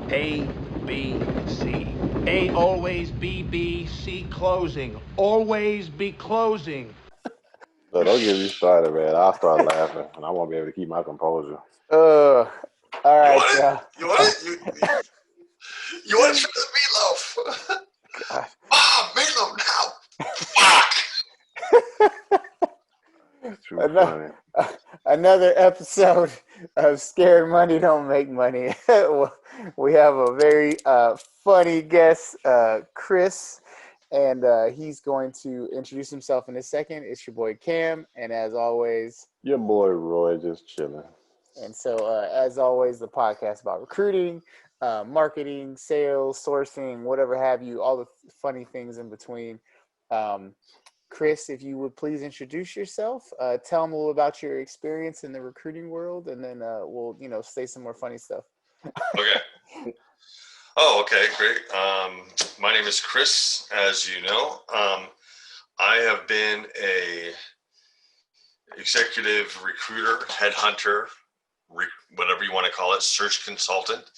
A, B, C. A always be B, C closing. Always be closing. So don't get me started, man. I'll start laughing, and I won't be able to keep my composure. Uh, all You right, want it? y'all. You want it? You want to try the meatloaf? God. Mom, meatloaf now. Fuck. Too Ano- funny. Another episode of Scared Money Don't Make Money. We have a very funny guest, Chris, and he's going to introduce himself in a second. It's your boy Cam, and as always, Your boy Roy just chilling. as always, the podcast about recruiting, marketing, sales, sourcing, whatever have you, all the funny things in between. Um, Chris, if you would please introduce yourself, tell them a little about your experience in the recruiting world, and then we'll, say some more funny stuff. Okay. Oh, okay, great. My name is Chris, as you know. I have been a executive recruiter, headhunter, whatever you want to call it, search consultant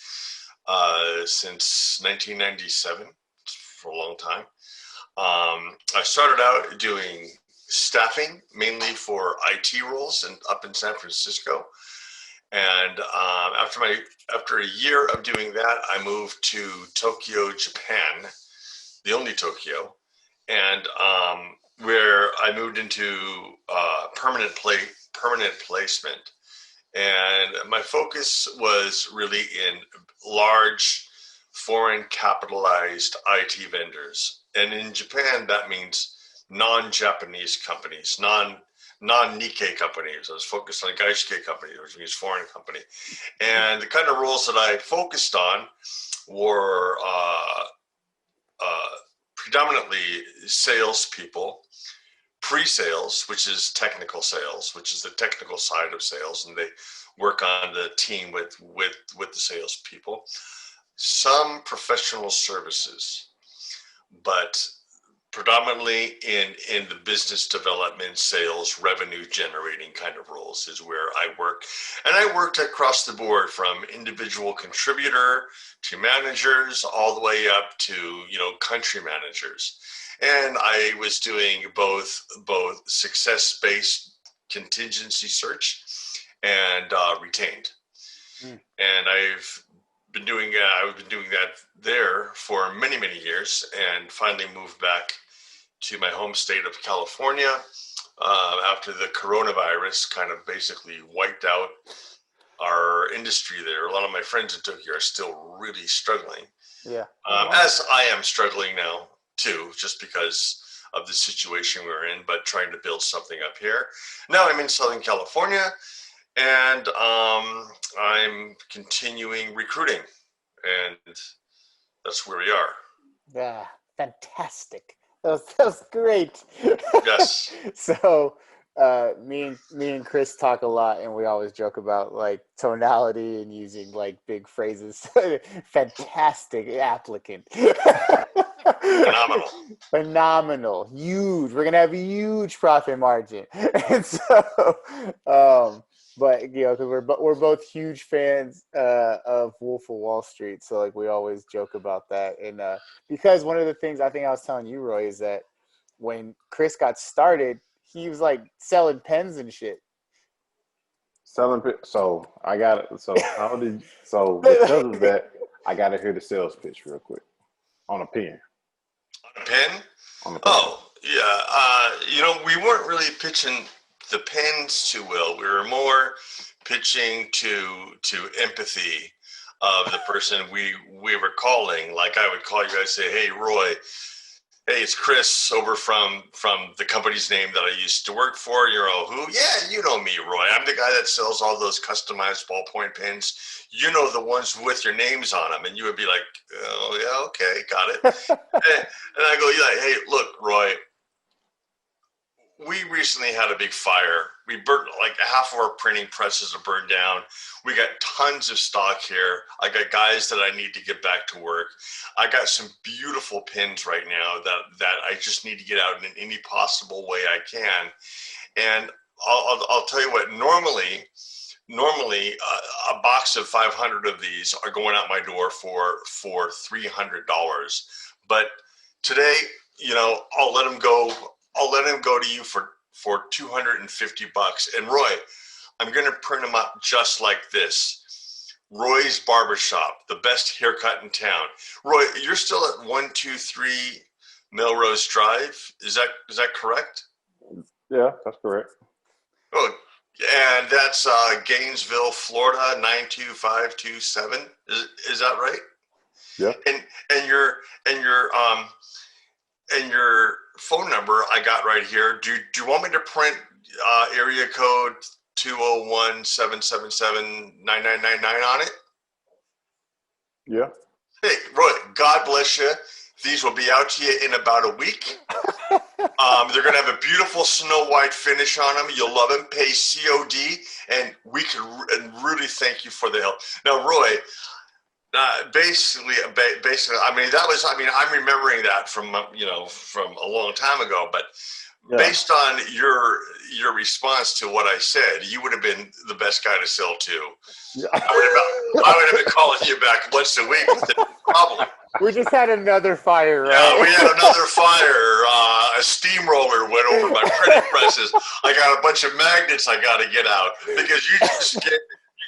since 1997, for a long time. I started out doing staffing, mainly for IT roles up in San Francisco. And after a year of doing that, I moved to Tokyo, Japan, the only Tokyo, and where I moved into permanent placement. And my focus was really in large foreign capitalized IT vendors. And in Japan, that means non-Japanese companies, non-Nikkei companies. I was focused on Gaishikei company, which means foreign company. And the kind of roles that I focused on were predominantly salespeople, pre-sales, which is technical sales, which is the technical side of sales, and they work on the team with the salespeople. Some professional services, but predominantly in the business development, sales, revenue generating kind of roles is where I work. And I worked across the board from individual contributor to managers all the way up to, country managers. And I was doing both success-based contingency search and retained. And I've been doing that there for many years, and finally moved back to my home state of California after the coronavirus kind of basically wiped out our industry there. A lot of my friends in Tokyo are still really struggling. Yeah. As I am struggling now too, just because of the situation we're in, but trying to build something up here. Now I'm in Southern California, and I'm continuing recruiting, and that's where we are. Yeah, fantastic. That was great. Yes. So, me and Chris talk a lot, and we always joke about like tonality and using like big phrases. Fantastic applicant. Phenomenal. Phenomenal. Huge. We're gonna have a huge profit margin. And so, but because we're both huge fans of Wolf of Wall Street, so like we always joke about that. And because one of the things I think I was telling you, Roy, is that when Chris got started, he was like selling pens and shit. So I got it. So because of that, I got to hear the sales pitch real quick on a pen. On a pen? On a pen. Oh, yeah. We weren't really pitching the pens too well. We were more pitching to empathy of the person we were calling. Like I would call you, I'd say, "Hey, Roy. Hey, it's Chris over from the company's name that I used to work for. You're all who? Yeah, you know me, Roy. I'm the guy that sells all those customized ballpoint pens. You know, the ones with your names on them." And you would be like, "Oh, yeah, okay, got it." and I go, "Yeah, hey, look, Roy, we recently had a big fire. We burnt like half of our printing presses are burned down. We got tons of stock here. I got guys that I need to get back to work. I got some beautiful pins right now that I just need to get out in any possible way I can." And I'll tell you what, normally normally a box of 500 of these are going out my door for $300. But today, I'll let them go. I'll let them go to you for $250. And Roy, I'm going to print them up just like this. Roy's Barbershop, the best haircut in town. Roy, you're still at 123 Melrose Drive. Is that correct? Yeah, that's correct. Oh, and that's Gainesville, Florida, 92527. Is that right? Yeah. And your phone number I got right here. Do you want me to print area code 201-777-9999 on it? Yeah. Hey, Roy, God bless you. These will be out to you in about a week. They're going to have a beautiful snow white finish on them. You'll love them. Pay COD, and we can really thank you for the help. Now, Roy, basically, I'm remembering that from a long time ago, but based on your response to what I said, you would have been the best guy to sell to. Yeah. I would have been calling you back once a week with the problem. We just had another fire, right? Yeah, we had another fire. A steamroller went over my printing presses. I got a bunch of magnets I got to get out because you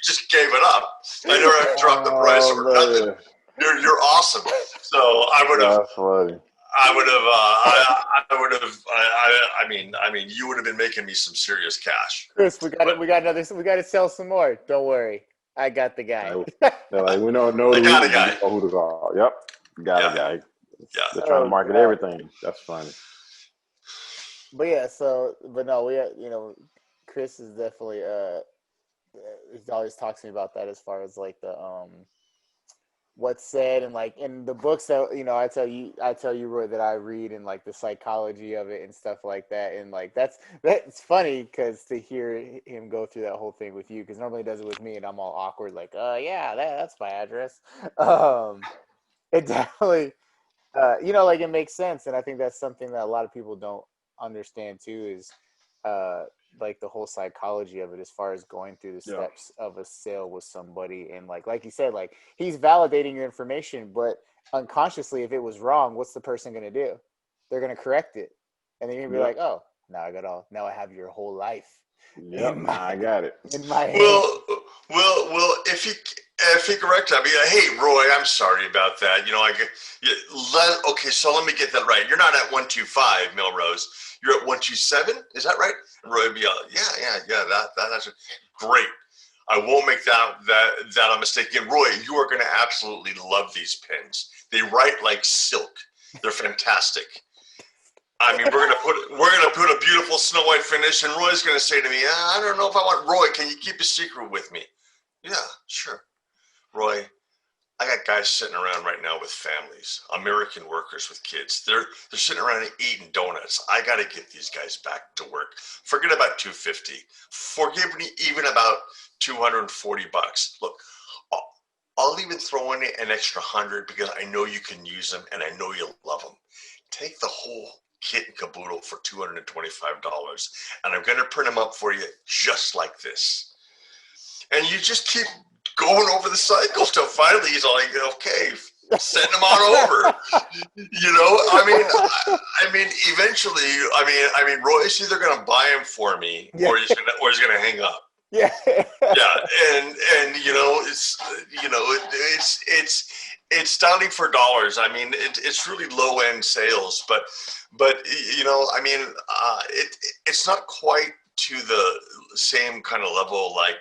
just gave it up. I never have dropped the price or nothing. You're awesome. So I would have. That's funny. I mean, you would have been making me some serious cash. Chris, we got to sell some more. Don't worry. I got the guy. We don't know. I got a guy. Who to call. Yep. Got a guy. Yeah. They're trying to market everything. That's funny. But yeah, Chris is definitely he always talks to me about that as far as like the what's said and like in the books that I tell you Roy that I read and like the psychology of it and stuff like that, and like that's funny because to hear him go through that whole thing with you, because normally he does it with me and I'm all awkward like that's my address. It definitely like it makes sense, and I think that's something that a lot of people don't understand too is like the whole psychology of it as far as going through the steps of a sale with somebody, and like you said, like he's validating your information, but unconsciously if it was wrong, what's the person going to do? They're going to correct it, and then you're going to be like, oh, now I have your whole life. Yep, I got it. In my head. Well, if he corrected, I mean, hey, Roy, I'm sorry about that. Okay, so let me get that right. You're not at 125 Melrose. You're at 127. Is that right? And Roy would be that's great. I won't make that a mistake again. Roy, you are going to absolutely love these pins. They write like silk. They're fantastic. I mean, we're gonna put a beautiful snow white finish, and Roy's gonna say to me, I don't know if I want. Roy, can you keep a secret with me? Yeah, sure. Roy, I got guys sitting around right now with families, American workers with kids. They're sitting around eating donuts. I got to get these guys back to work. Forget about $250. Forgive me even about $240. Look, I'll even throw in an extra 100 because I know you can use them and I know you'll love them. Take the whole kit and caboodle for $225, and I'm going to print them up for you just like this. And you just keep going over the cycle till finally he's like, okay, send them on over. I mean, eventually, I mean, Roy's either going to buy them for me or he's going to hang up. Yeah. And it's styling for dollars. I mean, it's really low end sales, but it's not quite to the same kind of level like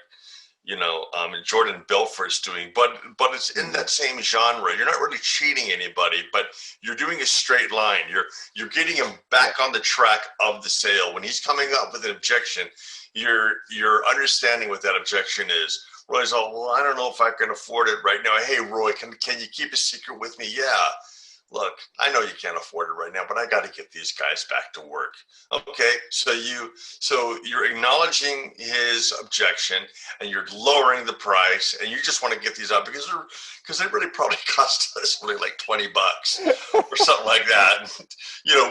Jordan Belfort's doing, but it's in that same genre. You're not really cheating anybody, but you're doing a straight line. You're getting him back on the track of the sale. When he's coming up with an objection, you're understanding what that objection is. Roy's all, well, I don't know if I can afford it right now. Hey, Roy, can you keep a secret with me? Yeah. Look, I know you can't afford it right now, but I got to get these guys back to work. Okay, so you're acknowledging his objection, and you're lowering the price, and you just want to get these up because they really probably cost us only like $20 or something like that.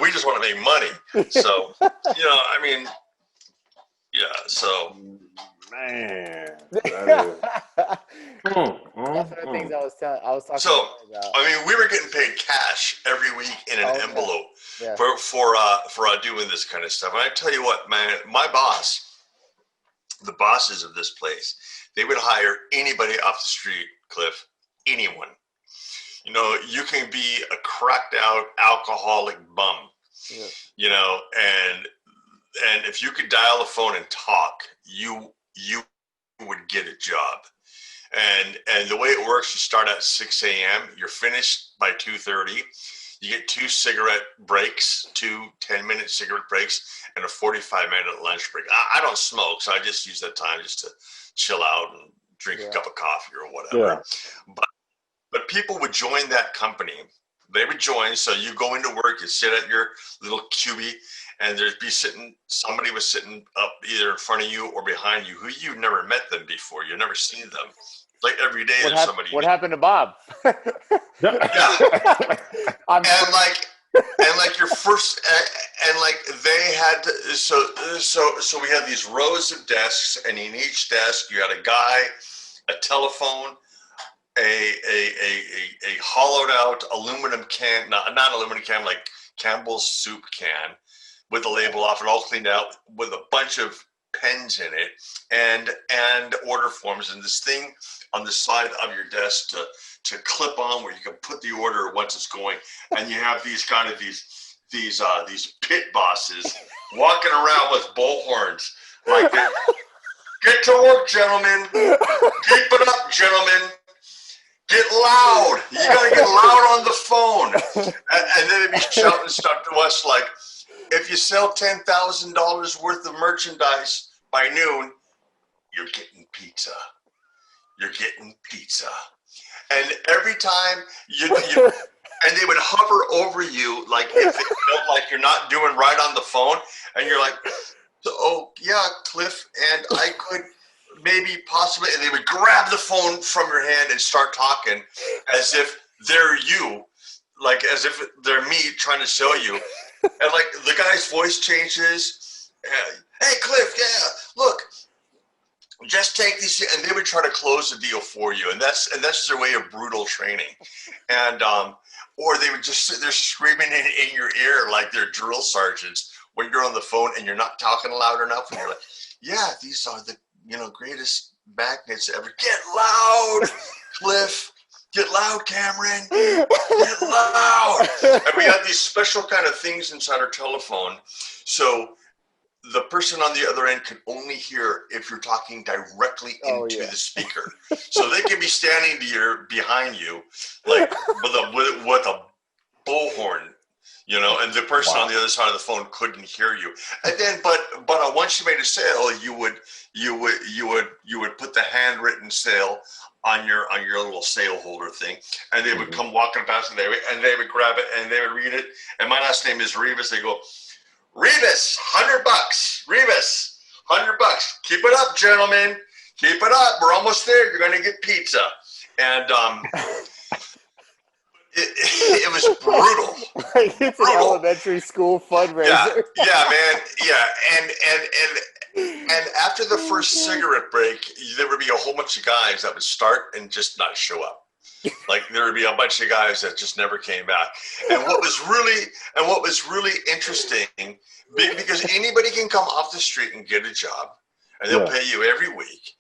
We just want to make money. So, So Man, That's mm, one of the things I was talking So, about. I mean, we were getting paid cash every week in an Oh, envelope yeah. for doing this kind of stuff. And I tell you what, man, my boss, the bosses of this place, they would hire anybody off the street, Cliff, anyone. You know, you can be a cracked out alcoholic bum, Yeah. you know, and if you could dial a phone and talk, you would get a job. And the way it works, you start at 6 a.m., you're finished by 2:30. You get 2 cigarette breaks, 2 10-minute cigarette breaks, and a 45-minute lunch break. I don't smoke, so I just use that time just to chill out and drink a cup of coffee or whatever. yeah. But people would join that company. They would join. So you go into work, you sit at your little cubie, and somebody was sitting up either in front of you or behind you who you've never met them before. You've never seen them. Like every day there's somebody. What happened to Bob? Yeah. And like your first, and like they had to, so we had these rows of desks, and in each desk you had a guy, a telephone, a hollowed out aluminum can, not aluminum can, like Campbell's soup can, with the label off and all cleaned out, with a bunch of pens in it, and order forms, and this thing on the side of your desk to clip on where you can put the order once it's going, and you have these pit bosses walking around with bullhorns like that. Get to work, gentlemen. Keep it up, gentlemen. Get loud. You gotta get loud on the phone. And then they'd be shouting stuff to us like, if you sell $10,000 worth of merchandise by noon, you're getting pizza. You're getting pizza. And every time and they would hover over you like if it felt like you're not doing right on the phone, and you're like, oh yeah, Cliff, and I could maybe possibly, and they would grab the phone from your hand and start talking as if they're you, like as if they're me trying to show you. And like the guy's voice changes. Hey Cliff, yeah, look, just take these, and they would try to close the deal for you, and that's their way of brutal training. And or they would just sit there screaming in your ear like they're drill sergeants when you're on the phone and you're not talking loud enough, and you're like, yeah, these are the greatest magnets ever. Get loud, Cliff. Get loud, Cameron. Get loud. And we had these special kind of things inside our telephone, so the person on the other end can only hear if you're talking directly into the speaker. So they can be standing behind you, like with a bullhorn, you know, and the person on the other side of the phone couldn't hear you. And then, but once you made a sale, you would put the handwritten sale on your little sale holder thing, and they would come walking past, and they would grab it and they would read it. And my last name is Rivas. They go, Rivas, $100. Rivas, $100. Keep it up, gentlemen. Keep it up. We're almost there. You're going to get pizza. And it was brutal. Like it's an elementary school fundraiser. Yeah, man. Yeah, and after the first cigarette break, there would be a whole bunch of guys that would start and just not show up. Like there would be a bunch of guys that just never came back. And what was really interesting, because anybody can come off the street and get a job, and they'll pay you every week.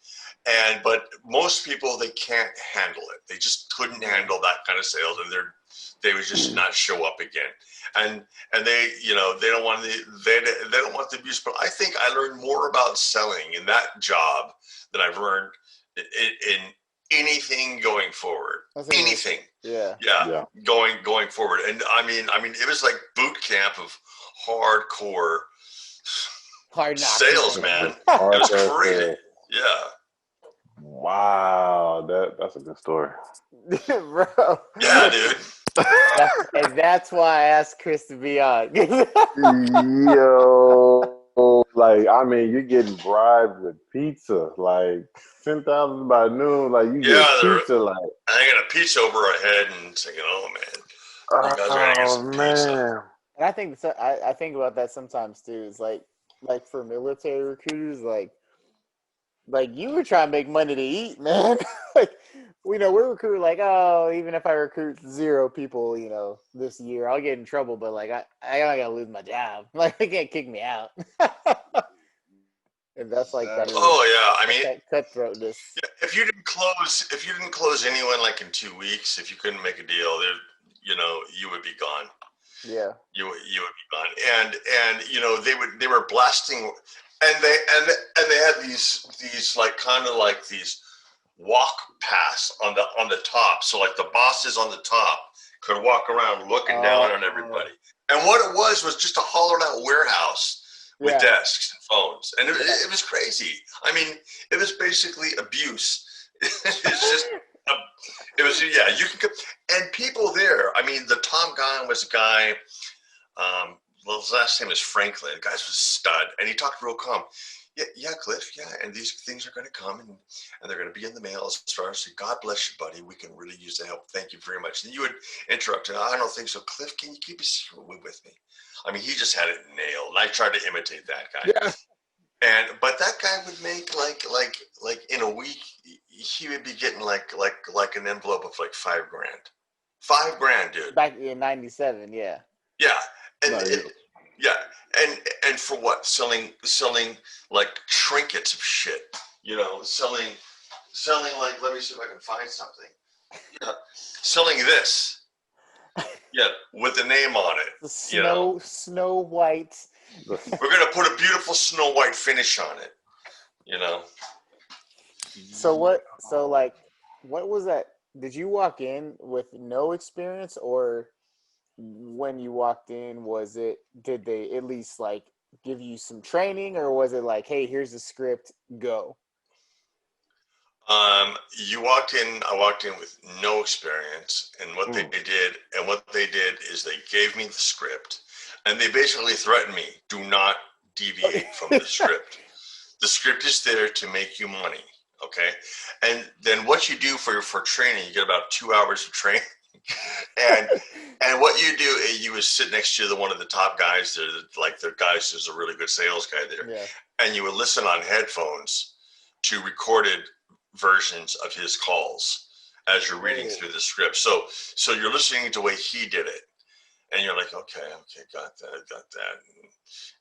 But most people, they can't handle it. They just couldn't handle that kind of sales, and they would just not show up again. And they, you know, they don't want the abuse. But I think I learned more about selling in that job than I've learned in anything going forward. Anything. Yeah. Going forward. And I mean, it was like boot camp of hardcore sales, man. It was crazy. Yeah. Wow, that's a good story. Bro. Yeah, dude. And that's why I asked Chris to be on. Yo, like, I mean, you're getting bribed with pizza, like 10,000 by noon, like you get pizza, like I got a pizza over our head and thinking, oh man, you guys are gonna get some pizza. And I think I think about that sometimes too. It's like for military recruiters, like like you were trying to make money to eat, man. Like, we're recruiting like, oh, even if I recruit 0 people, this year, I'll get in trouble. But like, I gotta lose my job. Like, they can't kick me out. And that's like that. Oh yeah, I mean, that cutthroatness. Yeah, if you didn't close anyone like in 2 weeks, if you couldn't make a deal, there, you would be gone. Yeah. You would be gone, and they were blasting, and they had these like kind of like these walk paths on the top, so like the bosses on the top could walk around looking down on everybody. And what it was just a hollowed out warehouse with desks and phones, and it was crazy. I mean, it was basically abuse. It's just. It was you can, and people there. I mean, the top guy was a guy. Well, his last name is Franklin. The guy was a stud, and he talked real calm. Yeah, Cliff. Yeah, and these things are going to come, and they're going to be in the mail. As far as God bless you, buddy. We can really use the help. Thank you very much. And you would interrupt. I don't think so, Cliff. Can you keep a secret with me? I mean, he just had it nailed. And I tried to imitate that guy. Yeah. But that guy would make like in a week, he would be getting like an envelope of like $5,000. $5,000, dude. Back in '97, yeah. Yeah, and for what? Selling like trinkets of shit. Selling like, let me see if I can find something. Yeah, selling this. Yeah, with the name on it. The Snow White. We're gonna put a beautiful Snow White finish on it. So what was that? Did you walk in with no experience, or when you walked in, did they at least like give you some training, or was it like, hey, here's the script, go? I walked in with no experience, and what they did is they gave me the script, and they basically threatened me, do not deviate from the script. The script is there to make you money, okay? And then what you do for training, you get about 2 hours of training, and what you do is you would sit next to one of the top guys there, like the guys who's a really good sales guy there, and you would listen on headphones to recorded versions of his calls as you're reading through the script. So you're listening to the way he did it, and you're like, okay, got that.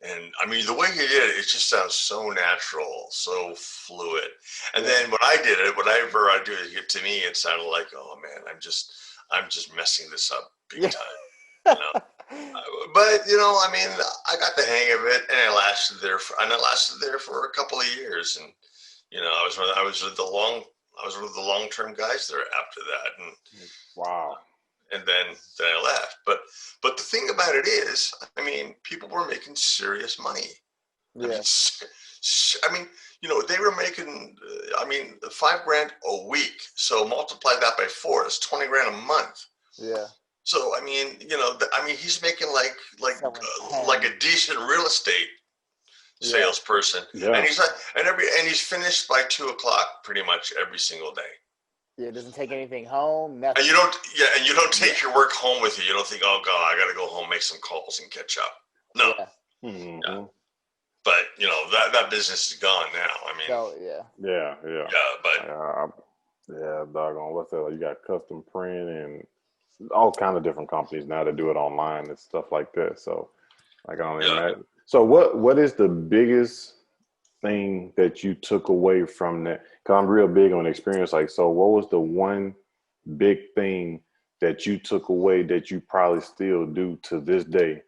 And I mean, the way he did it just sounds so natural, so fluid. And then when I did it, whatever I do to me, it sounded like, oh man, I'm just messing this up big time. But I mean, I got the hang of it, and I lasted there for a couple of years, and I was one of the long-term guys there after that, and wow. And then I left. But the thing about it is, I mean, people were making serious money. Yeah. I mean, they were making, $5,000 a week. So multiply that by 4, it's $20,000 a month. Yeah. So I mean, he's making like a decent real estate salesperson, and he's finished by 2:00 pretty much every single day. Yeah, it doesn't take anything home. Nothing. And you don't take your work home with you. You don't think, oh God, I got to go home, make some calls, and catch up. No. Yeah. Mm-hmm. Yeah. But that business is gone now. I mean. Yeah. But. Doggone. What's that? You got Custom Print and all kind of different companies now that do it online and stuff like that. So, like, I don't imagine. So, what is the biggest thing that you took away from that? Because I'm real big on experience. Like, so what was the one big thing that you took away that you probably still do to this day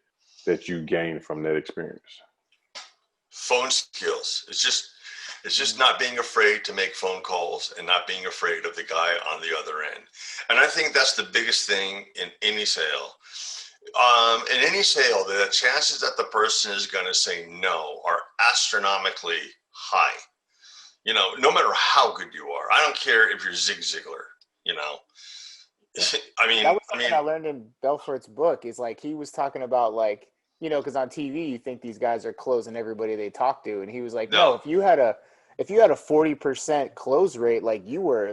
that you gained from that experience? Phone skills. It's just not being afraid to make phone calls and not being afraid of the guy on the other end. And I think that's the biggest thing in any sale. In any sale, the chances that the person is going to say no are astronomically high. No matter how good you are. I don't care if you're Zig Ziglar, that was something I learned in Belfort's book. Is like he was talking about like, because on TV you think these guys are closing everybody they talk to, and he was like, no, if you had a 40% close rate, like you were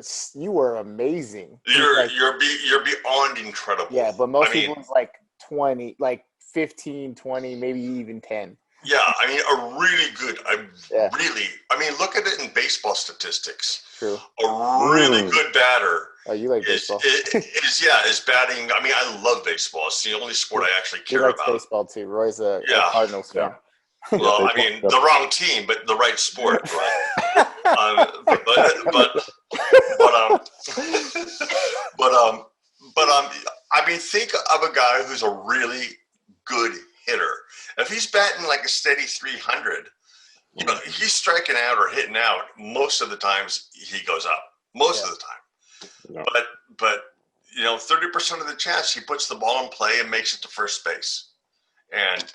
amazing. You're beyond incredible. Yeah, but most people it's like 20, like 15, 20, maybe even 10. Yeah, I mean, a really good, Yeah. look at it in baseball statistics. True. A really good batter Oh, you like is baseball? is batting. I mean, I love baseball. It's the only sport I actually He care likes about. baseball too. Roy's a Yeah. Cardinals fan. Well, I mean, the wrong team, but the right sport, right? But but I mean, think of a guy who's a really good hitter. If he's batting like a steady 300, you know, he's striking out or hitting out most of the times. He goes up most of the time, but you know, 30% of the chance he puts the ball in play and makes it to first base, and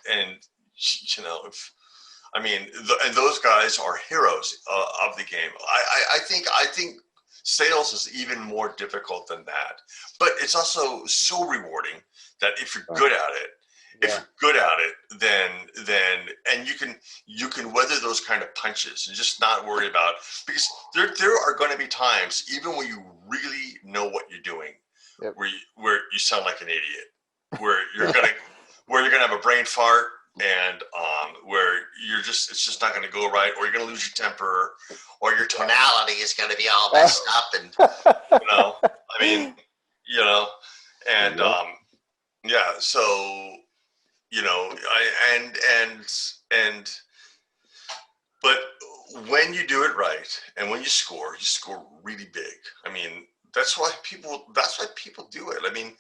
you know, and those guys are heroes of the game. I think sales is even more difficult than that, but it's also so rewarding that if you're good at it, then and you can weather those kind of punches and just not worry about, because there are going to be times even when you really know what you're doing, where you sound like an idiot, where you're gonna have a brain fart, and where it's just not going to go right, or you're going to lose your temper, or your tonality is going to be all messed up, and you know, I mean, you know, and so you know, but when you do it right and when you score really big. I mean, that's why people do it. I mean,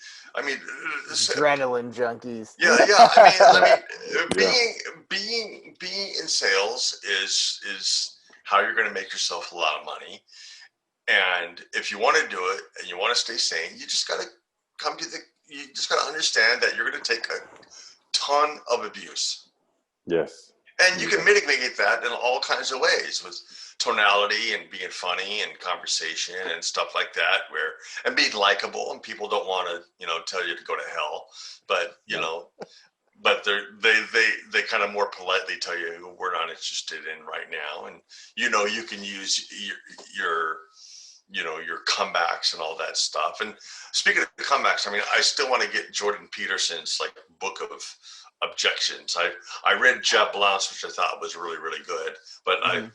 adrenaline junkies. Yeah. I mean, being in sales is how you're going to make yourself a lot of money. And if you want to do it and you want to stay sane, you just got to you just got to understand that you're going to take a ton of abuse. Yes. And you can mitigate that in all kinds of ways, with tonality and being funny and conversation and stuff like that, and being likable, and people don't want to, you know, tell you to go to hell, but you know, but they kind of more politely tell you we're not interested in right now, and you know, you can use your you know, your comebacks and all that stuff. And speaking of comebacks, I mean, I still want to get Jordan Peterson's like book of objections. I read Jeb Blount's, which I thought was really, really good, but I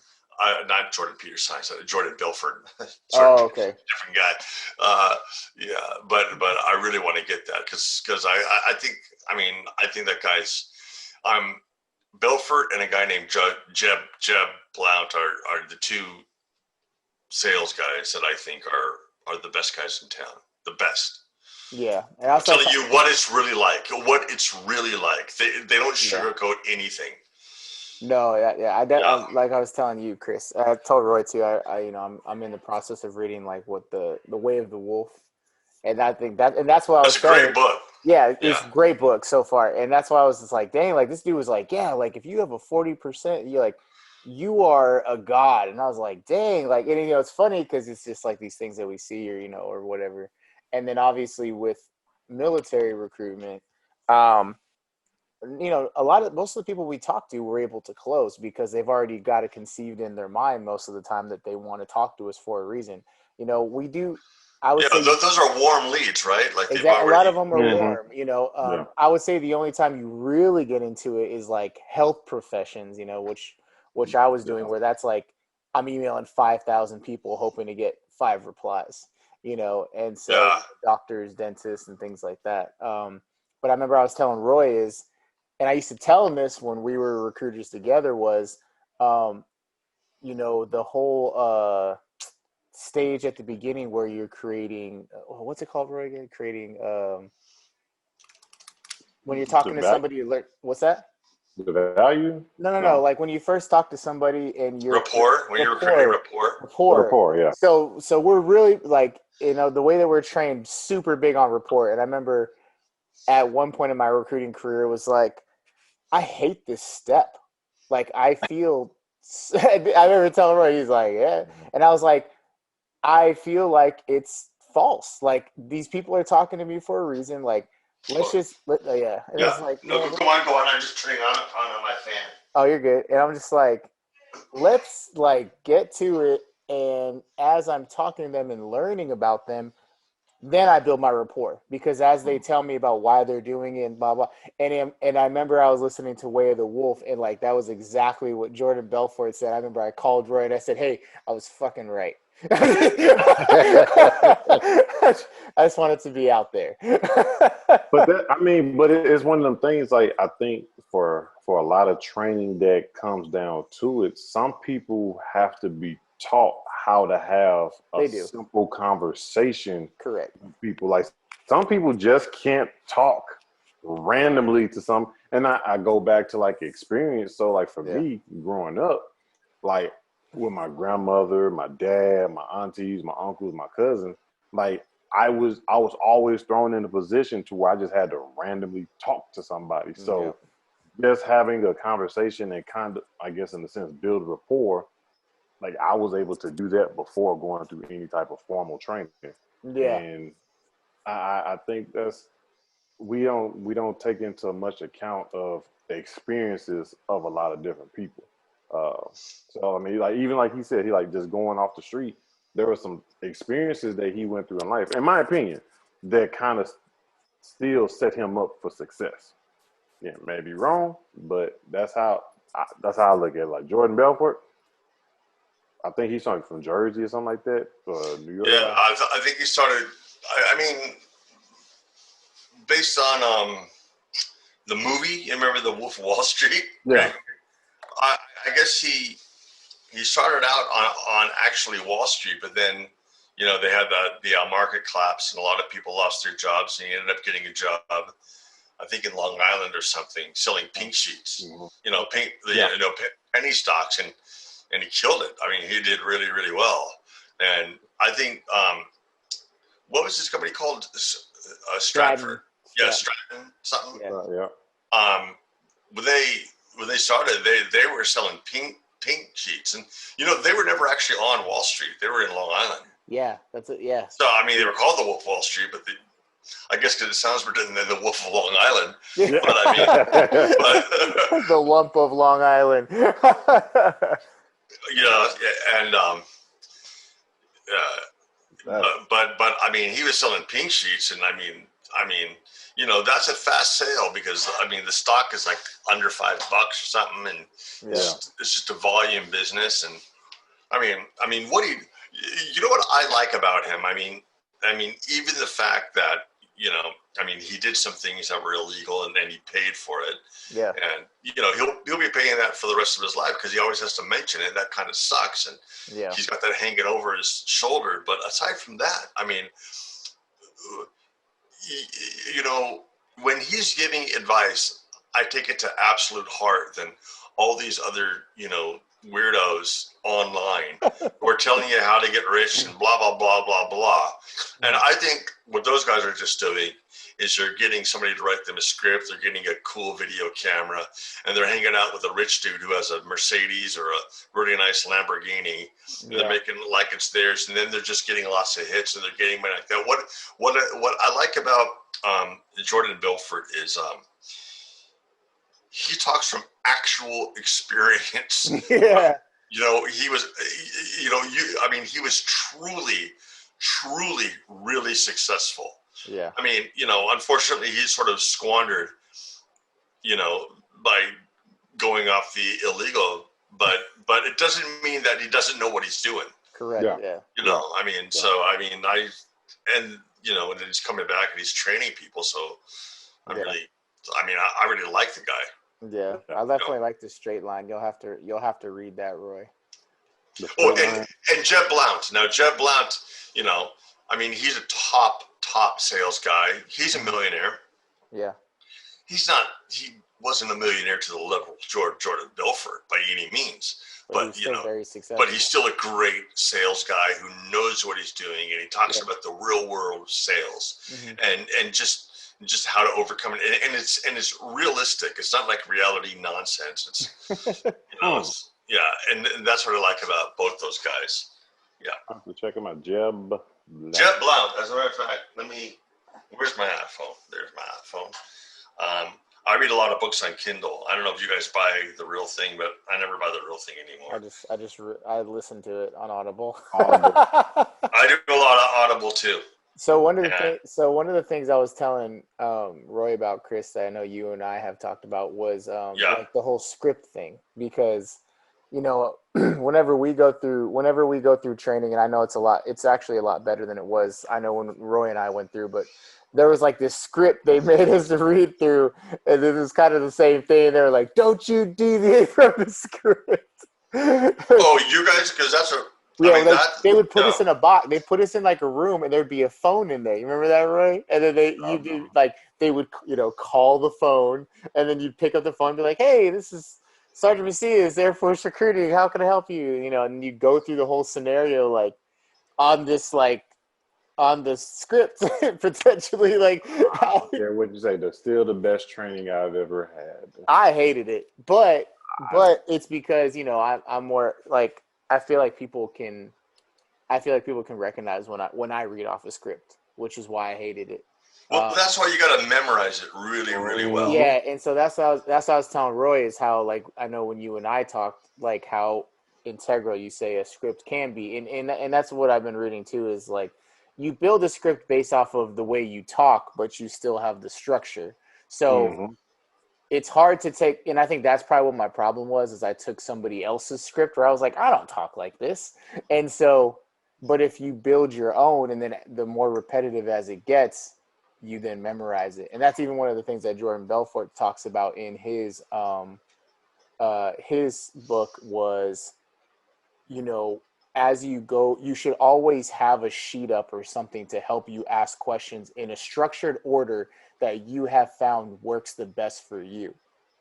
not Jordan Peterson, I said Jordan Belfort. Okay. Different guy. Yeah, but I really want to get that because I think that guy's Belfort and a guy named Jeb Blount are the two sales guys that I think are the best guys in town. The best. Yeah. And I'm telling you what it's really like. What it's really like. They don't sugarcoat anything. No, like I was telling you, Chris. I told Roy too. I'm in the process of reading like what the Way of the Wolf, and I think that's what I was saying. That's a great book. Yeah, it's a great book so far, and that's why I was just like, dang, like this dude was like, yeah, like if you have a 40%, you are a god, and I was like, dang, like, and you know, it's funny because it's just like these things that we see or or whatever, and then obviously with military recruitment, most of the people we talk to were able to close because they've already got it conceived in their mind most of the time that they want to talk to us for a reason. You know, we do. I would say those are warm leads, right? Like exactly, a lot of them are warm. You know, I would say the only time you really get into it is like health professions. You know, which I was doing, where that's like I'm emailing 5,000 people hoping to get 5 replies. You know, and so doctors, dentists, and things like that. But I remember I was telling Roy and I used to tell him this when we were recruiters together was, the whole stage at the beginning where you're creating, what's it called, Roy, again? Creating, when you're talking to somebody, what's that? The value? No. Like when you first talk to somebody and you're rapport, when you're recruiting rapport. Yeah. So we're really like, the way that we're trained, super big on rapport. And I remember at one point in my recruiting career, it was like, I hate this step. Like, I feel, I remember telling Roy, he's like, yeah. And I was like, I feel like it's false. Like, these people are talking to me for a reason. Like, let's just, yeah. And it's like, no, go on. I'm just turning on my fan. Oh, you're good. And I'm just like, let's like get to it. And as I'm talking to them and learning about them, then I build my rapport, because as they tell me about why they're doing it and blah blah, and I remember I was listening to Way of the Wolf, and like that was exactly what Jordan Belfort said. I remember I called Roy and I said, "Hey, I was fucking right." I just wanted to be out there. But but it's one of them things. Like, I think for a lot of training that comes down to it, some people have to be taught how to have a simple conversation. Correct. With people, like, some people just can't talk randomly to some. And I go back to like experience. So like for me growing up, like with my grandmother, my dad, my aunties, my uncles, my cousins, like I was always thrown in a position to where I just had to randomly talk to somebody. So just having a conversation and kind of, I guess in a sense, build rapport, like I was able to do that before going through any type of formal training. Yeah. And I think we don't take into much account of the experiences of a lot of different people. So I mean, like even like he said, he like just going off the street. There were some experiences that he went through in life, in my opinion, that kind of still set him up for success. Yeah, maybe wrong, but that's how I look at it. Like Jordan Belfort, I think he's from Jersey or something like that, New York. Yeah, I think he started. I mean, based on the movie, you remember The Wolf of Wall Street? Yeah. Right? I guess he started out on actually Wall Street, but then they had the market collapse and a lot of people lost their jobs, and he ended up getting a job, I think in Long Island or something, selling pink sheets. Mm-hmm. Penny stocks, and he killed it. I mean, he did really, really well. And I think what was this company called? Stratford. Yeah, Stratton something. Yeah. When they started, they were selling pink sheets, and they were never actually on Wall Street. They were in Long Island. Yeah, that's it. Yeah. So I mean, they were called the Wolf of Wall Street, but I guess because it sounds better than the Wolf of Long Island. Yeah. But I mean, the lump of Long Island. But I mean, he was selling pink sheets, and I mean, that's a fast sale because I mean the stock is like under $5 or something, and it's just a volume business. And I mean, what what I like about him? I mean, even the fact that he did some things that were illegal, and then he paid for it. Yeah. And he'll be paying that for the rest of his life because he always has to mention it. That kind of sucks, and he's got that hanging over his shoulder. But aside from that, I mean, when he's giving advice, I take it to absolute heart than all these other weirdos online who are telling you how to get rich and blah blah blah blah blah. And I think what those guys are just doing is they're getting somebody to write them a script, they're getting a cool video camera, and they're hanging out with a rich dude who has a Mercedes or a really nice Lamborghini. And they're making it like it's theirs, and then they're just getting lots of hits, and they're getting money like that. What I like about Jordan Belfort is he talks from actual experience. Yeah. He was, he was truly really successful. Yeah. I mean, unfortunately, he's sort of squandered, by going off the illegal, but it doesn't mean that he doesn't know what he's doing. Correct. Yeah. I mean, so, I mean, and then he's coming back and he's training people. So I really like the guy. Yeah. I definitely like the straight line. You'll have to read that, Roy. Oh, and Jeb Blount. Now, Jeb Blount, he's a top sales guy. He's a millionaire. Yeah. He wasn't a millionaire to the level of Jordan Belfort by any means. But he's still very successful. But he's still a great sales guy who knows what he's doing, and he talks about the real world sales and just how to overcome it. And it's realistic. It's not like reality nonsense. It's and that's what I like about both those guys. Yeah. I have to check him out. Jeb Blount. Jeb Blount. As a matter of fact, where's my iPhone? There's my iPhone. I read a lot of books on Kindle. I don't know if you guys buy the real thing, but I never buy the real thing anymore. I listen to it on Audible. I do a lot of Audible too. So one of the things I was telling Roy about, Chris, that I know you and I have talked about was like the whole script thing, because whenever we go through training, and I know it's actually a lot better than it was. I know when Roy and I went through, but there was like this script they made us to read through, and it was kind of the same thing. They were like, "Don't you deviate from the script." Oh, you guys, because that's a. Yeah, I mean, they would put us in a box. They put us in like a room, and there'd be a phone in there. You remember that, Roy? And then they would call the phone, and then you'd pick up the phone and be like, "Hey, this is Sergeant Macias, Air Force Recruiting. How can I help you?" And you'd go through the whole scenario on this script, potentially like. Yeah, what'd you say? That's still the best training I've ever had. I hated it, but it's because I'm more like. I feel like people can recognize when I read off a script, which is why I hated it. Well, that's why you got to memorize it really, really well. Yeah, and so that's what I was telling Roy, is how, like, I know when you and I talked, like, how integral you say a script can be, and that's what I've been reading too, is like you build a script based off of the way you talk, but you still have the structure. So it's hard to take, and I think that's probably what my problem was, is I took somebody else's script where I was like, I don't talk like this. And so, but if you build your own, and then the more repetitive as it gets, you then memorize it. And that's even one of the things that Jordan Belfort talks about in his book was, as you go, you should always have a sheet up or something to help you ask questions in a structured order that you have found works the best for you.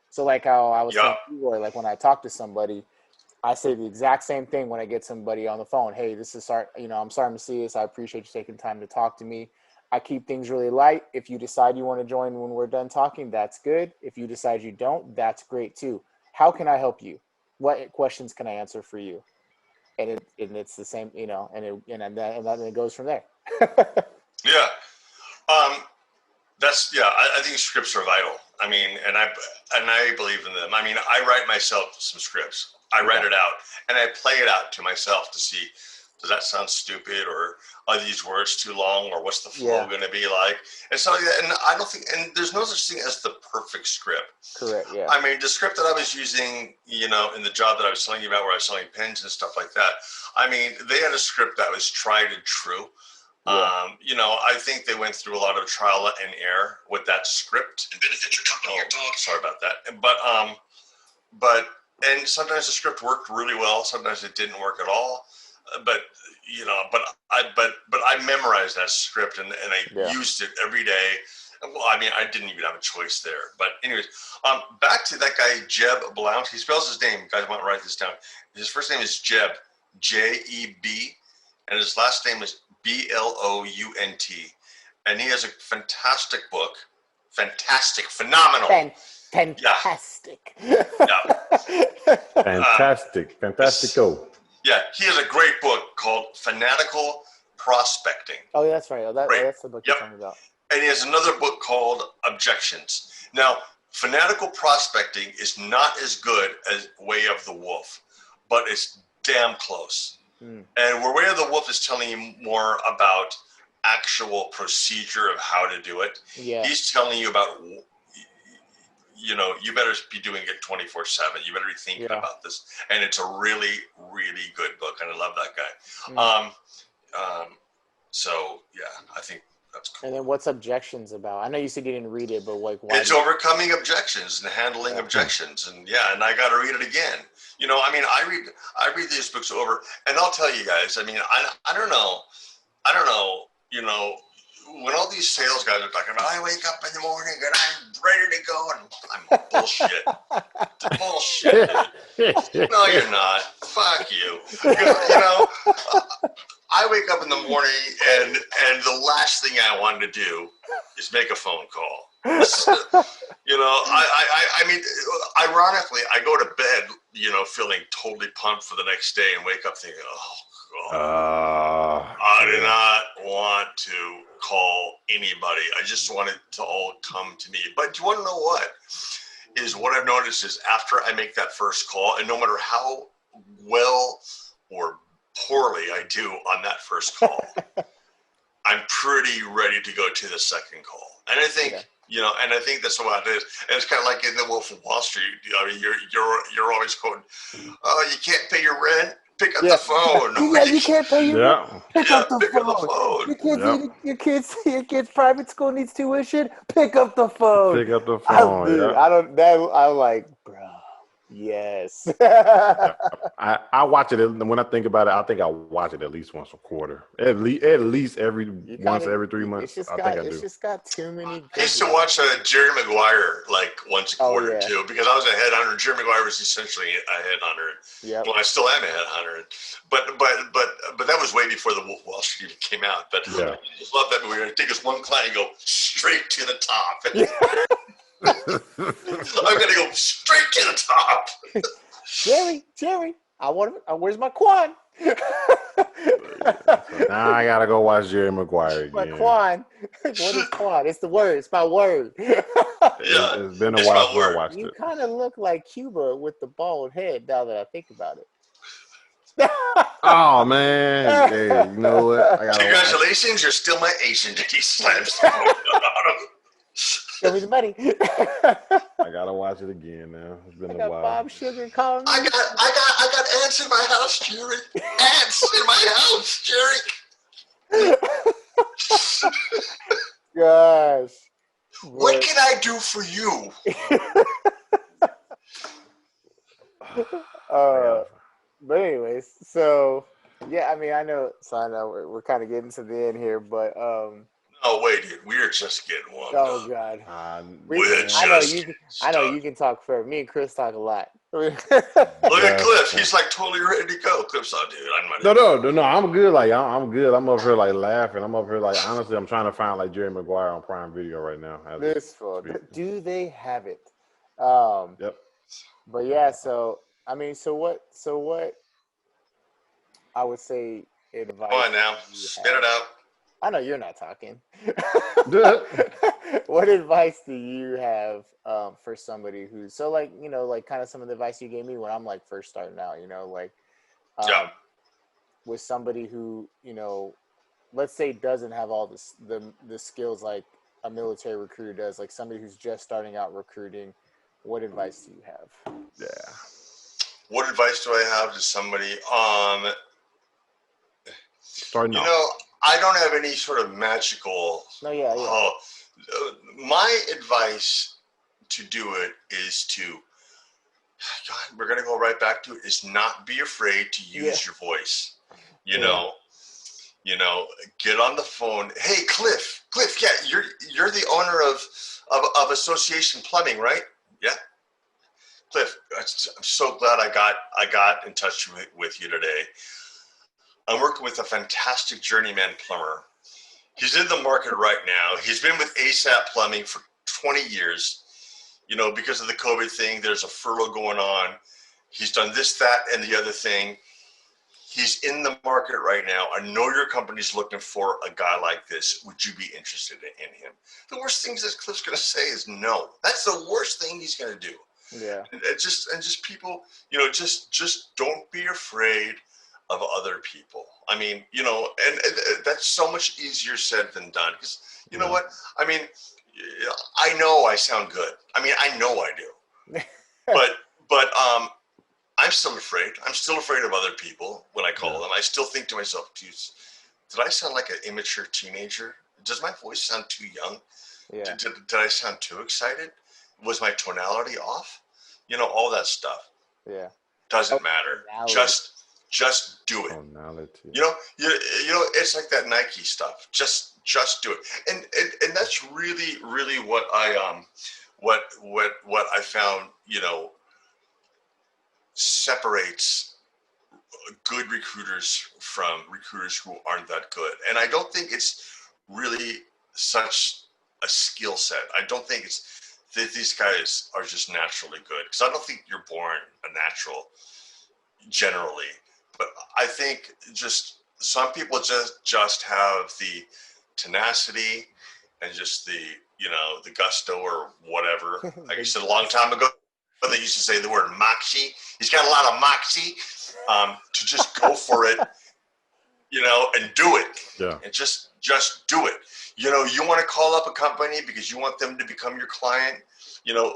So like how I was saying before, like when I talk to somebody, I say the exact same thing when I get somebody on the phone. Hey, this is I'm Sergeant Macias. I appreciate you taking time to talk to me. I keep things really light. If you decide you want to join when we're done talking, that's good. If you decide you don't, that's great too. How can I help you? What questions can I answer for you? And it's the same, and it goes from there. Yeah. I think scripts are vital. I mean, and I believe in them. I mean, I write myself some scripts. I write it out, and I play it out to myself to see, does that sound stupid, or are these words too long, or what's the flow going to be like, and so like that. And I don't think, and there's no such thing as the perfect script. Correct. Yeah. I mean, the script that I was using, in the job that I was telling you about, where I was selling pens and stuff like that. I mean, they had a script that was tried and true. Yeah. I think they went through a lot of trial and error with that script. And benefit your company, your dog. Sorry about that. But and sometimes the script worked really well. Sometimes it didn't work at all. But I memorized that script and I used it every day. Well, I mean, I didn't even have a choice there. But anyways, back to that guy, Jeb Blount. He spells his name. You guys want to write this down. His first name is Jeb, J-E-B, and his last name is B-L-O-U-N-T. And he has a fantastic book. Fantastic. Phenomenal. Fantastic. Yeah. Fantastic. Fantastico. Yeah, he has a great book called Fanatical Prospecting. Oh, yeah, that's right. That's the book you're talking about. And he has another book called Objections. Now, Fanatical Prospecting is not as good as Way of the Wolf, but it's damn close. And where Way of the Wolf is telling you more about actual procedure of how to do it, he's telling you about, you better be doing it 24/7. You better be thinking about this. And it's a really, really good book. And I love that guy. So, yeah, I think that's cool. And then what's Objections about? I know you said you didn't read it, but like, why? It's overcoming objections and handling objections. And and I got to read it again. I mean, I read these books over, and I'll tell you guys, I mean, I don't know, when all these sales guys are talking about, I wake up in the morning and I'm ready to go, and I'm bullshit. Bullshit, dude. No, you're not. Fuck you. I wake up in the morning and the last thing I want to do is make a phone call. I mean, ironically, I go to bed, feeling totally pumped for the next day and wake up thinking, oh, God, I do not want to call anybody. I just want it to all come to me. But do you want to know what I've noticed is after I make that first call, and no matter how well or poorly I do on that first call, I'm pretty ready to go to the second call. And I think, and I think that's what it is. And it's kind of like in The Wolf of Wall Street. I mean, you're always quoting, oh, you can't pay your rent? Pick up the phone. Yeah, you can't pay your rent? Pick up the phone. Your kid's private school needs tuition? Pick up the phone. Pick up the phone. I'm like, bro. Yes. I watch it when I think about it. I think I watch it at least once a quarter, at least every 3 months. It's just got too many. I used to watch Jerry Maguire like once a quarter too, because I was a headhunter. Jerry Maguire was essentially a headhunter. Yeah. Well, I still am a headhunter, but that was way before The Wolf of Wall Street even came out. But I just love that movie. I take this one client and go straight to the top. I'm gonna go straight to the top. Jerry, where's my Quan? Now I gotta go watch Jerry Maguire again. My Quan. What is Quan? It's the word. It's my word. It's been a while since I watched it. You kind of look like Cuba with the bald head. Now that I think about it. Oh man! Hey, you know what? Congratulations, you're still my agent. He slams. Show me the money. I gotta watch it again now. It's been a while. Bob Sugar calling me. I got ants in my house, Jerry. Ants in my house, Jerry. Gosh. What can I do for you? But anyways, so yeah, I mean, I know we're kind of getting to the end here, but oh wait, dude, we're just getting warmed up. Oh God, I know you can talk for me and Chris talk a lot. Look at Cliff; he's like totally ready to go. Cliff's out, dude. No, I'm good. Like I'm good. I'm up here like laughing. I'm up here like honestly, I'm trying to find like Jerry Maguire on Prime Video right now. Do they have it? Yep. But yeah, so I mean, so what I would say advice. Come on now, spit it out. I know you're not talking. What advice do you have for somebody who's so like, like kind of some of the advice you gave me when I'm like first starting out, like with somebody who, let's say doesn't have all the skills like a military recruiter does, like somebody who's just starting out recruiting, what advice do you have? Yeah. What advice do I have to somebody? Starting off. I don't have any sort of magical. No, yeah. My advice to do it is to, God, we're gonna go right back to it. Is not be afraid to use your voice. You know, get on the phone. Hey, Cliff, yeah, you're the owner of Association Plumbing, right? Yeah. Cliff, I'm so glad I got in touch with you today. I'm working with a fantastic journeyman plumber. He's in the market right now. He's been with ASAP Plumbing for 20 years. Because of the COVID thing, there's a furlough going on. He's done this, that, and the other thing. He's in the market right now. I know your company's looking for a guy like this. Would you be interested in him? The worst thing that Cliff's going to say is no. That's the worst thing he's going to do. Yeah. And just people, just don't be afraid of other people. I mean, and that's so much easier said than done. Because you know what? I mean, I know I sound good. I mean, I know I do. but I'm still afraid. I'm still afraid of other people when I call them. I still think to myself, did I sound like an immature teenager? Does my voice sound too young? Yeah. Did I sound too excited? Was my tonality off? All that stuff. Yeah. Doesn't matter. Just do it. Tonality. It's like that Nike stuff. Just do it. And that's really, really what I found, separates good recruiters from recruiters who aren't that good. And I don't think it's really such a skill set. I don't think it's that these guys are just naturally good, because I don't think you're born a natural generally. But I think just some people just have the tenacity and just the gusto or whatever. Like I said a long time ago, they used to say the word moxie. He's got a lot of moxie to just go for it and do it. Yeah. And just do it. You want to call up a company because you want them to become your client,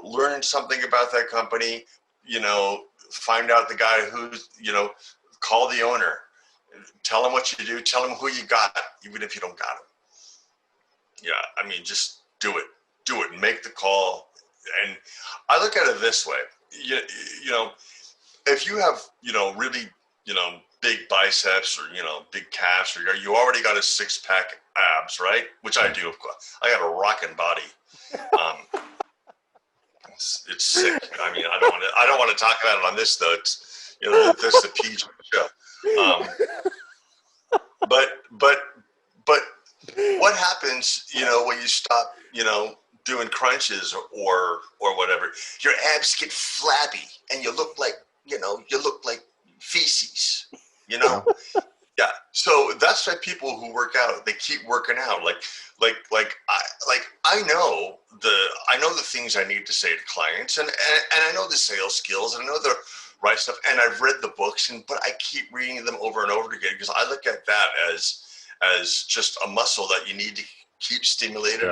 learn something about that company, find out the guy who's, call the owner, tell him what you do, tell him who you got, even if you don't got him. Yeah, I mean, just do it. Do it. Make the call. And I look at it this way. If you have, really, big biceps or, big calves, or you already got a 6-pack abs, right? Which I do, of course. I got a rocking body. It's sick. I mean, I don't want to talk about it on this though. It's, this is a PG show. But what happens, when you stop, doing crunches or whatever? Your abs get flabby and you look like feces. Yeah. So that's why people who work out, they keep working out. I know the things I need to say to clients, and I know the sales skills, and I know the right stuff, and I've read the books, but I keep reading them over and over again because I look at that as just a muscle that you need to keep stimulated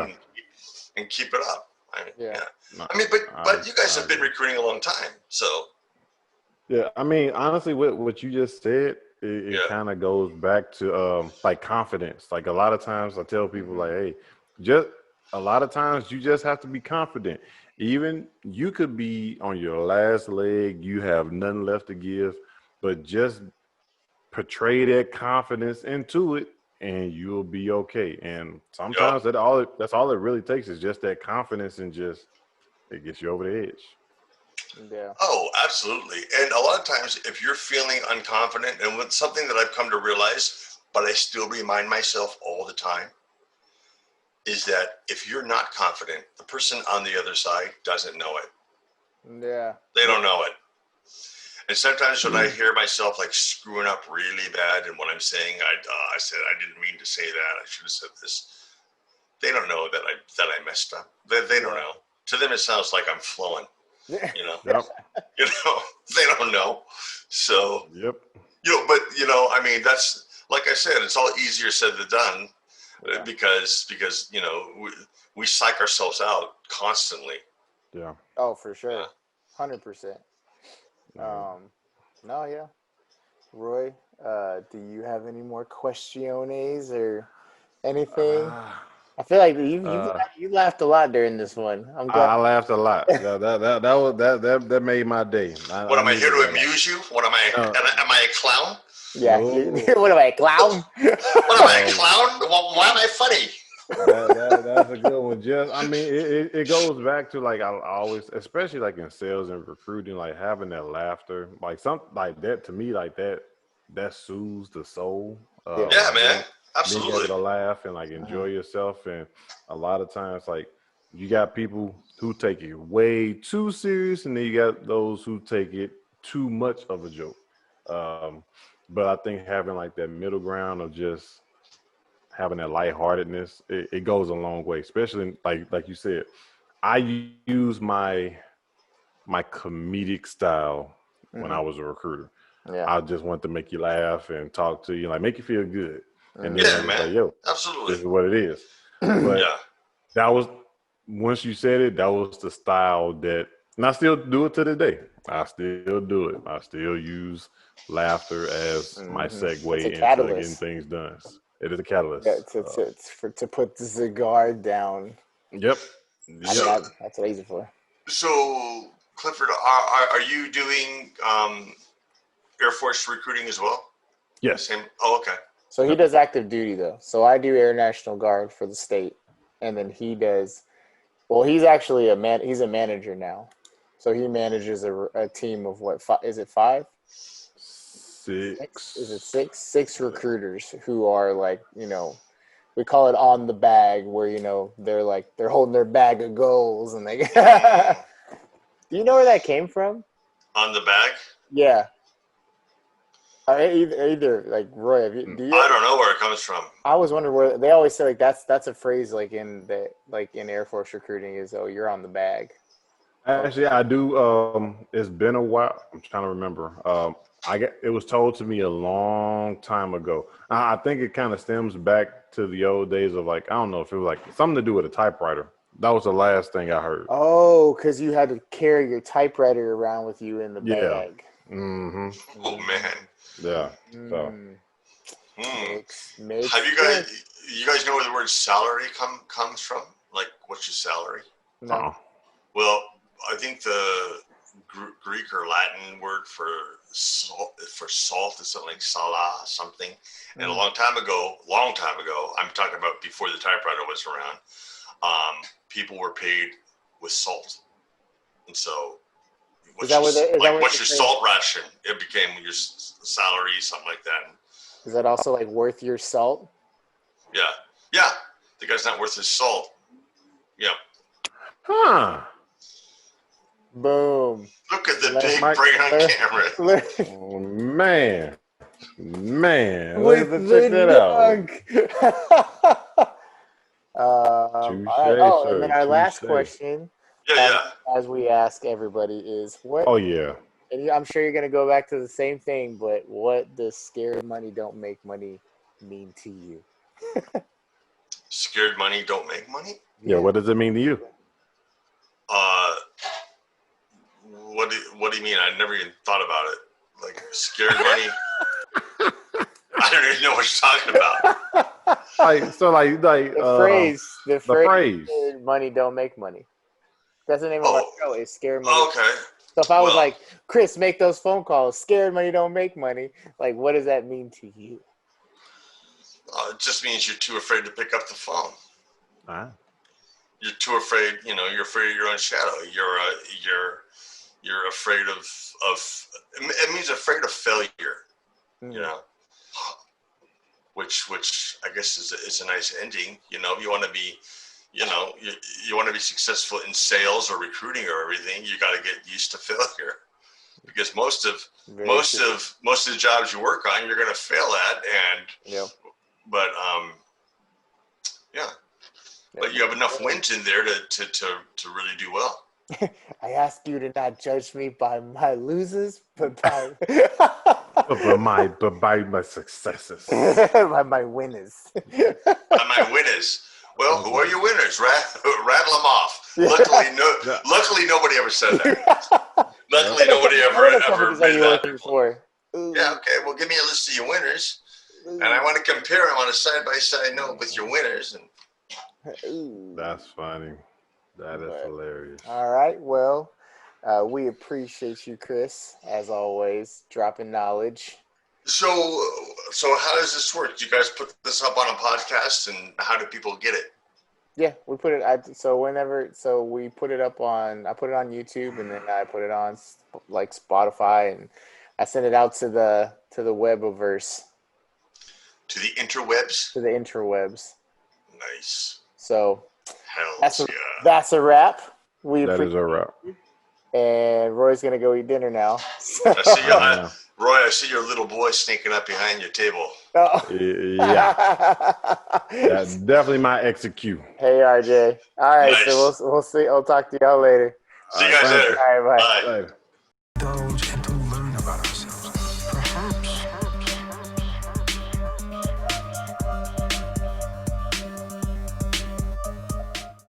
and keep it up. I mean, but you guys have been recruiting a long time, so. Yeah, I mean, honestly, what you just said, it kind of goes back to like confidence. Like a lot of times I tell people like, hey, a lot of times you just have to be confident. Even you could be on your last leg, you have nothing left to give, but just portray that confidence into it and you'll be okay. And sometimes that's all it really takes is just that confidence, and just it gets you over the edge. Yeah. Oh, absolutely. And a lot of times if you're feeling unconfident, and with something that I've come to realize, but I still remind myself all the time, is that if you're not confident, the person on the other side doesn't know it. Yeah. They don't know it. And sometimes when I hear myself like screwing up really bad, and what I'm saying, I said, I didn't mean to say that, I should have said this. They don't know that I messed up. They don't know. To them, it sounds like I'm flowing. Yep. They don't know. So, yep. But I mean, that's, like I said, it's all easier said than done, because we psych ourselves out constantly. Yeah. Oh, for sure. 100%. No, yeah. Roy, do you have any more questiones or anything? I feel like you laughed a lot during this one. I'm glad. I laughed a lot. That made my day. What am I here to amuse you? What am I? Am I a clown? Yeah. No. What am I, a clown? What am I, a clown? Why am I funny? That's a good one. Just, I mean, it goes back to like I always, especially like in sales and recruiting, like having that laughter, like something like that. To me, like that soothes the soul. Yeah, man. Absolutely. Being able to laugh and like enjoy yourself, and a lot of times, like you got people who take it way too serious, and then you got those who take it too much of a joke. But I think having like that middle ground of just having that lightheartedness, it goes a long way. Especially like you said, I use my comedic style when I was a recruiter. Yeah. I just want to make you laugh and talk to you, like make you feel good. And then Yeah, man. like, yo, absolutely. this is what it is. But that was, once you said it, that was the style that, and I still do it to this day. I still do it. I still use laughter as my segue into getting things done. It is a catalyst. Yeah, to put the cigar down. Yep. That's what I use it for. So, Clifford, are you doing Air Force recruiting as well? Yes. Same. Oh, okay. So he does active duty though. So I do Air National Guard for the state, and then he does. Well, he's actually he's a manager now, so he manages a team of what? Is it 5? 6. Is it 6? 6 recruiters who are like, we call it on the bag, where they're holding their bag of goals, and they. Do you know where that came from? On the bag? Yeah. Either like Roy, do you? I don't know where it comes from. I was wondering where they always say like that's a phrase like in Air Force recruiting is, oh, you're on the bag. Actually, I do. It's been a while. I'm trying to remember. It was told to me a long time ago. I think it kind of stems back to the old days of like I don't know if it was like something to do with a typewriter. That was the last thing I heard. Oh, because you had to carry your typewriter around with you in the Yeah. bag. Mm-hmm. Oh man. Yeah. So. Makes Have sense. you guys know where the word salary comes from? Like, what's your salary? No. Well, I think the Greek or Latin word for salt is something like sala something. And a long time ago, I'm talking about before the typewriter was around. People were paid with salt, and so what's your salt ration? It became your salary, something like that. Is that also like worth your salt? Yeah. The guy's not worth his salt. Yeah. Huh. Boom. Look at the big brain on camera. Oh, man. With Let's the check that dunk. All Touche, right. Oh, sir. and then our last Touche. question, Yeah. as we ask everybody, is what? Oh yeah. And I'm sure you're gonna go back to the same thing, but what does scared money don't make money mean to you? Scared money don't make money? Yeah. What does it mean to you? What do you mean? I never even thought about it. Like scared money. I don't even know what you're talking about. The phrase phrase. scared money don't make money. That's the name of our show. Is scared money. Okay. So if I was like, Chris, make those phone calls. Scared money don't make money. Like, what does that mean to you? It just means you're too afraid to pick up the phone. You're too afraid. You're afraid of your own shadow. You're afraid of. It means afraid of failure. Which I guess is a nice ending. You want to be. You want to be successful in sales or recruiting or everything. You got to get used to failure, because most of the jobs you work on, you're going to fail at, but but you have enough wins in there to really do well. I ask you to not judge me by my losers, but by by my successes. by my winners. By my winners. Well, who are your winners? Rattle them off. Luckily, nobody ever said that. Luckily, nobody ever made that. Yeah, okay. Well, give me a list of your winners, and I want to compare them on a side-by-side note with your winners. That's funny. That is hilarious. All right. Well, we appreciate you, Chris, as always, dropping knowledge. So how does this work? Do you guys put this up on a podcast, and how do people get it? Yeah, we put it. So we put it up on. I put it on YouTube, and then I put it on like Spotify, and I sent it out to the Webiverse. To the interwebs. To the interwebs. Nice. So that's a wrap. That is a wrap. And Roy's gonna go eat dinner now. Roy, I see your little boy sneaking up behind your table. Oh. Yeah. That's definitely my execute. Hey, RJ. All right, nice. So we'll see. I'll talk to y'all later. See you guys later. All right, bye. Bye.